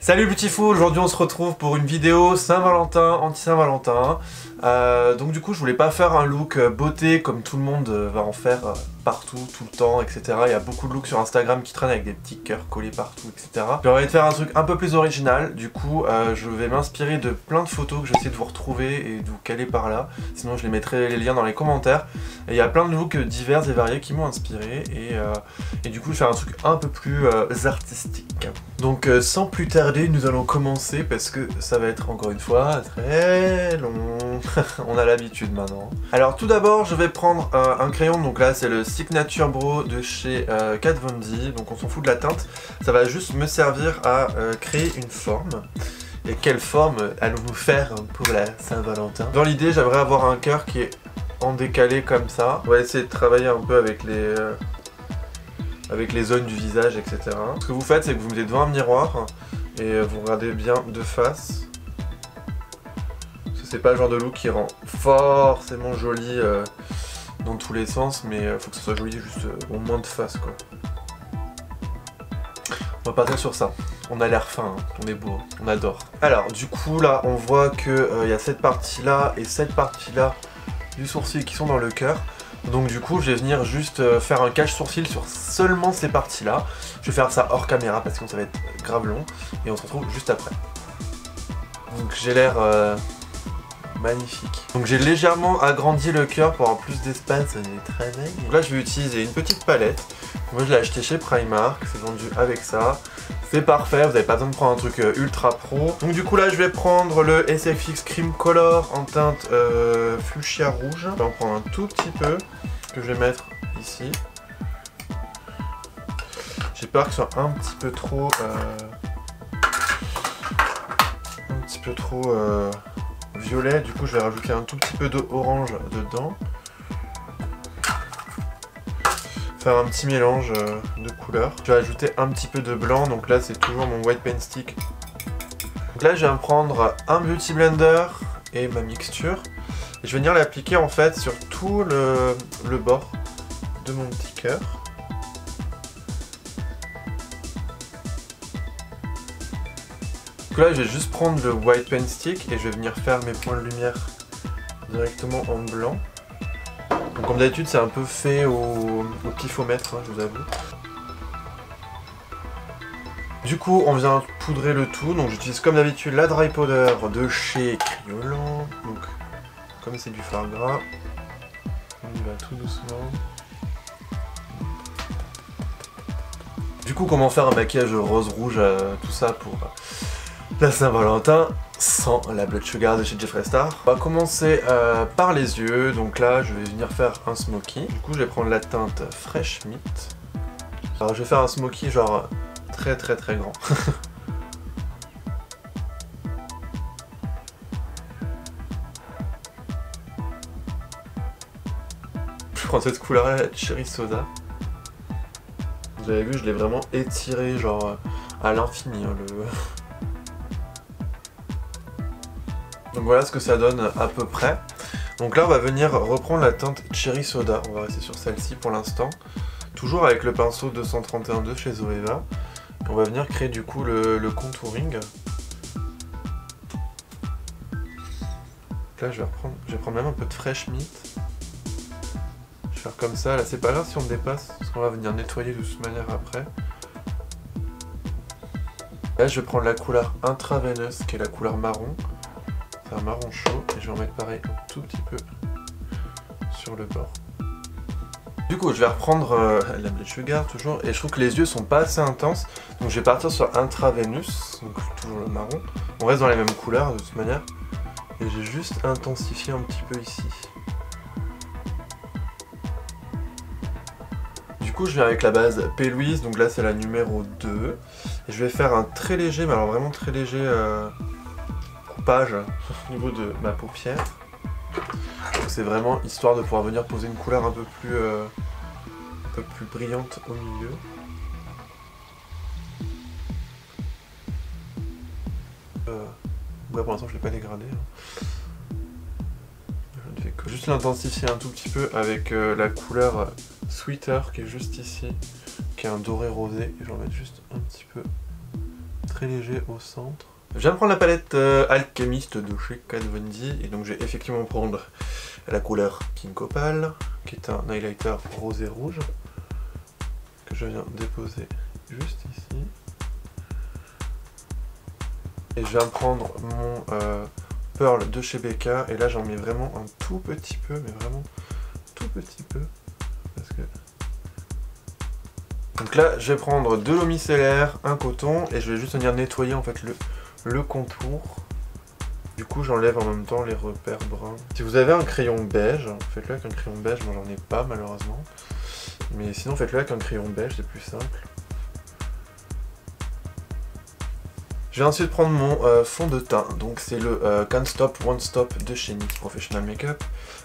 Salut Beautiful, aujourd'hui on se retrouve pour une vidéo Saint-Valentin, anti-Saint-Valentin. Donc du coup je voulais pas faire un look beauté comme tout le monde va en faire partout, tout le temps, etc. Il y a beaucoup de looks sur Instagram qui traînent avec des petits cœurs collés partout, etc. J'ai envie de faire un truc un peu plus original, du coup je vais m'inspirer de plein de photos que je vais essayer de vous retrouver et de vous caler par là. Sinon je les mettrai les liens dans les commentaires. Et il y a plein de looks divers et variés qui m'ont inspiré et du coup je vais faire un truc un peu plus artistique. Donc sans plus tarder, nous allons commencer parce que ça va être encore une fois très long. On a l'habitude maintenant. Alors tout d'abord, je vais prendre un crayon. Donc là, c'est le Signature Bro de chez Kat Von D. Donc on s'en fout de la teinte. Ça va juste me servir à créer une forme. Et quelle forme allons-nous faire pour la Saint-Valentin? Dans l'idée, j'aimerais avoir un cœur qui est en décalé comme ça. On va essayer de travailler un peu avec les zones du visage, etc. Ce que vous faites, c'est que vous mettez devant un miroir et vous regardez bien de face. Parce que c'est pas le genre de look qui rend forcément joli dans tous les sens, mais faut que ce soit joli juste au moins de face, quoi. On va partir sur ça. On a l'air fin, hein. On est beau, on adore. Alors du coup là, on voit que y a cette partie-là et cette partie-là du sourcil qui sont dans le cœur. Donc du coup je vais venir juste faire un cache sourcil sur seulement ces parties là. Je vais faire ça hors caméra parce que ça va être grave long. Et on se retrouve juste après. Donc j'ai l'air magnifique. Donc j'ai légèrement agrandi le cœur pour avoir plus d'espace. Il est très maigre. Donc là je vais utiliser une petite palette. Moi je l'ai acheté chez Primark. C'est vendu avec ça. C'est parfait, vous n'avez pas besoin de prendre un truc ultra pro. Donc du coup là je vais prendre le SFX Cream Color en teinte fuchsia rouge. Je vais en prendre un tout petit peu que je vais mettre ici. J'ai peur que ce soit un petit peu trop violet. Du coup je vais rajouter un tout petit peu d'orange dedans. Faire un petit mélange de couleurs. Je vais ajouter un petit peu de blanc, donc là c'est toujours mon white paint stick. Donc là je vais prendre un beauty blender et ma mixture. Et je vais venir l'appliquer en fait sur tout le bord de mon petit cœur. Donc là je vais juste prendre le white paint stick et je vais venir faire mes points de lumière directement en blanc. Donc comme d'habitude c'est un peu fait au pifomètre, hein, je vous avoue. Du coup on vient poudrer le tout, donc j'utilise comme d'habitude la dry powder de chez Kryolan. Donc comme c'est du fard gras, on y va tout doucement. Du coup comment faire un maquillage rose-rouge, tout ça pour la Saint-Valentin sans la Blood Sugar de chez Jeffree Star. On va commencer par les yeux, donc là je vais venir faire un smoky. Du coup je vais prendre la teinte Fresh Meat. Alors je vais faire un smoky genre très grand. Je prends cette couleur là, la Cherry Soda. Vous avez vu, je l'ai vraiment étiré genre à l'infini, hein, Donc voilà ce que ça donne à peu près. Donc là on va venir reprendre la teinte Cherry Soda. On va rester sur celle-ci pour l'instant. Toujours avec le pinceau 231 de chez Zoeva. On va venir créer du coup le contouring. Donc là je vais prendre même un peu de Fresh Meat. Je vais faire comme ça. Là c'est pas grave si on dépasse, parce qu'on va venir nettoyer de toute manière après. Là je vais prendre la couleur Intravenous qui est la couleur marron. C'est un marron chaud et je vais en mettre pareil un tout petit peu sur le bord. Du coup je vais reprendre la Blood Sugar toujours et je trouve que les yeux sont pas assez intenses, donc je vais partir sur Intravenous, donc toujours le marron. On reste dans les mêmes couleurs de toute manière et j'ai juste intensifié un petit peu ici. Du coup je viens avec la base P. Louise, donc là c'est la numéro 2 et je vais faire un très léger, mais alors vraiment très léger au niveau de ma paupière. C'est vraiment histoire de pouvoir venir poser une couleur un peu plus brillante au milieu. Ouais, pour l'instant je ne l'ai pas dégradé. Je ne fais que juste l'intensifier un tout petit peu avec la couleur Sweeter qui est juste ici, qui est un doré rosé, et je vais en mettre juste un petit peu très léger au centre. Je viens de prendre la palette Alchemist de chez Kat Von D et donc je vais effectivement prendre la couleur Pink Opal, qui est un highlighter rosé rouge que je viens déposer juste ici. Et je viens prendre mon Pearl de chez Becca et là j'en mets vraiment un tout petit peu, mais vraiment tout petit peu. Parce que... Donc là je vais prendre de l'eau micellaire, un coton et je vais juste venir nettoyer en fait le contour. Du coup j'enlève en même temps les repères bruns. Si vous avez un crayon beige, faites-le avec un crayon beige, moi j'en ai pas malheureusement. Mais sinon faites-le avec un crayon beige, c'est plus simple. Je vais ensuite prendre mon fond de teint, donc c'est le Can't Stop Won't Stop de chez NYX Professional Makeup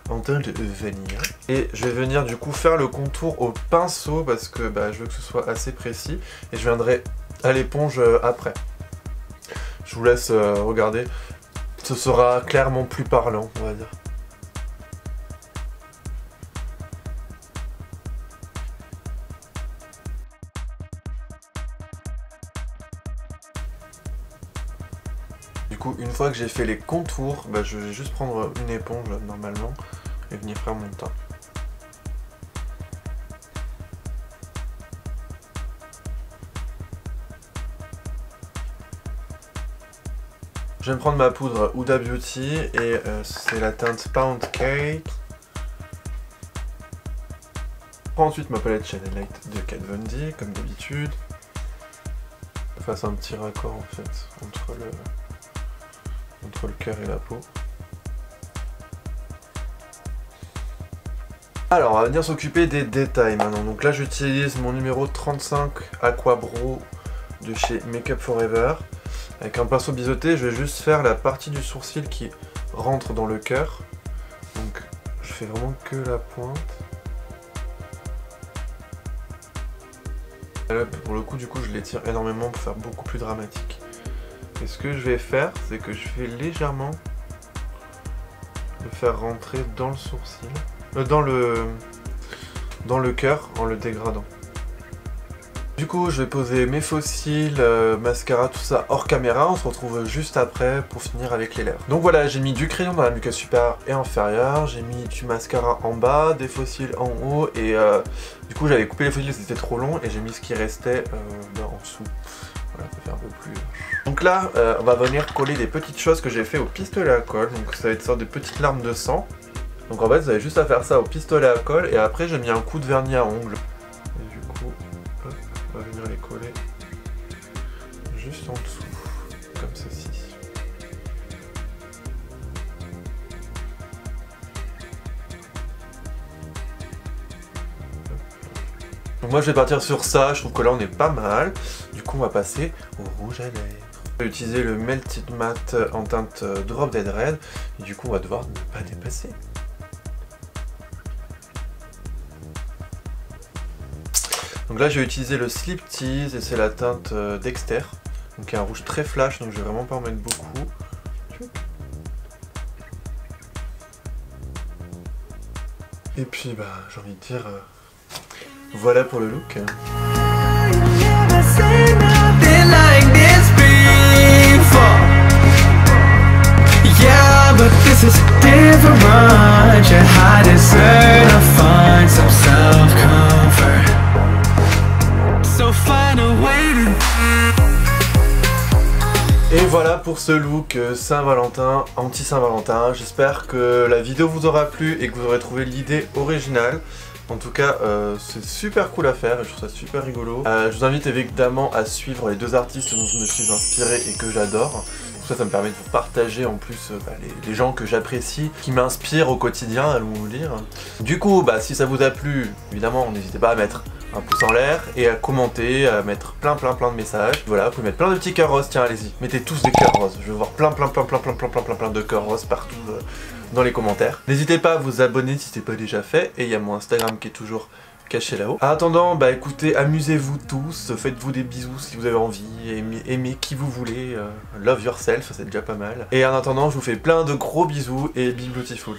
en teint de vanille. Et je vais venir du coup faire le contour au pinceau parce que je veux que ce soit assez précis et je viendrai à l'éponge après. Je vous laisse regarder, ce sera clairement plus parlant on va dire. Du coup, une fois que j'ai fait les contours, je vais juste prendre une éponge normalement et venir faire mon teint. Je vais me prendre ma poudre Huda Beauty et c'est la teinte Pound Cake. Je prends ensuite ma palette Channel Light de Kat Von D comme d'habitude. Je fasse un petit raccord en fait entre le cœur et la peau. Alors on va venir s'occuper des détails maintenant. Donc là j'utilise mon numéro 35 Aqua Brow de chez Makeup Forever. Avec un pinceau biseauté, je vais juste faire la partie du sourcil qui rentre dans le cœur. Donc je fais vraiment que la pointe. Et là, pour le coup, du coup, je l'étire énormément pour faire beaucoup plus dramatique. Et ce que je vais faire, c'est que je vais légèrement le faire rentrer dans le sourcil, dans le cœur en le dégradant. Du coup, je vais poser mes faux cils, mascara, tout ça hors caméra. On se retrouve juste après pour finir avec les lèvres. Donc voilà, j'ai mis du crayon dans la muqueuse supérieure et inférieure. J'ai mis du mascara en bas, des faux cils en haut. Et du coup, j'avais coupé les faux cils, c'était trop long. Et j'ai mis ce qui restait en dessous. Voilà, ça fait un peu plus... Donc là, on va venir coller des petites choses que j'ai fait au pistolet à colle. Donc ça va être une sorte de petites larmes de sang. Donc en fait, vous avez juste à faire ça au pistolet à colle. Et après, j'ai mis un coup de vernis à ongles. Et du coup... on va venir les coller juste en dessous, comme ceci. Donc moi je vais partir sur ça, je trouve que là on est pas mal. Du coup on va passer au rouge à lèvres. Je vais utiliser le Melted Matte en teinte Drop Dead Red. Et du coup on va devoir ne pas dépasser. Donc là j'ai utilisé le Slip Tease et c'est la teinte Dexter. Donc il y a un rouge très flash, donc je vais vraiment pas en mettre beaucoup. Et puis j'ai envie de dire, voilà pour le look. Et voilà pour ce look Saint-Valentin, anti-Saint-Valentin. J'espère que la vidéo vous aura plu et que vous aurez trouvé l'idée originale. En tout cas, c'est super cool à faire et je trouve ça super rigolo. Je vous invite évidemment à suivre les deux artistes dont je me suis inspiré et que j'adore. Ça me permet de vous partager en plus les gens que j'apprécie, qui m'inspirent au quotidien, allons vous dire. Du coup, si ça vous a plu, évidemment, n'hésitez pas à mettre un pouce en l'air et à commenter, à mettre plein de messages. Voilà, vous pouvez mettre plein de petits cœurs roses, tiens, allez-y, mettez tous des cœurs roses. Je veux voir plein de cœurs roses partout dans les commentaires. N'hésitez pas à vous abonner si ce n'est pas déjà fait, et il y a mon Instagram qui est toujours caché là-haut. En attendant, écoutez, amusez-vous tous, faites-vous des bisous si vous avez envie, aimez qui vous voulez, love yourself, c'est déjà pas mal. Et en attendant, je vous fais plein de gros bisous et be beautiful.